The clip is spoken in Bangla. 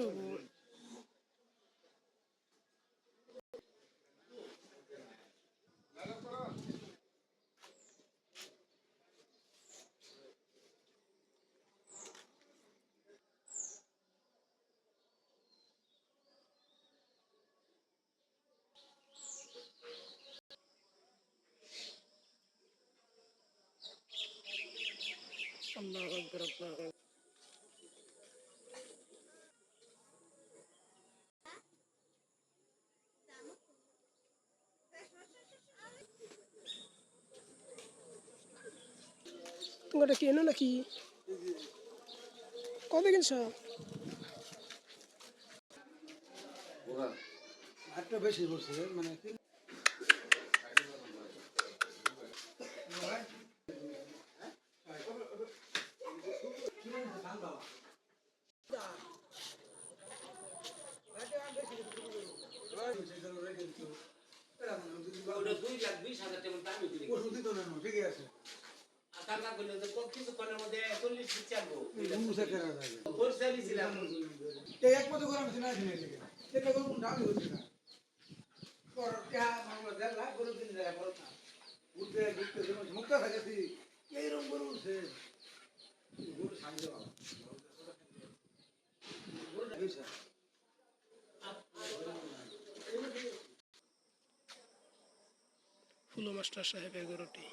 হবো। আল্লাহু আকবার, আল্লাহু আকবার। তোমার কেনো নাকি? কবে কিনছ? একটা বেশি বলছে মানে কি ঠিকই আছে এক মতো করে আমি না এটা কোনো দামি হচ্ছে না ঘুরতে ঘুরতে মুক্তা থাকেছি এইরকম করে উঠছে ফুলো মাস্টার সাহেবের গরুটি।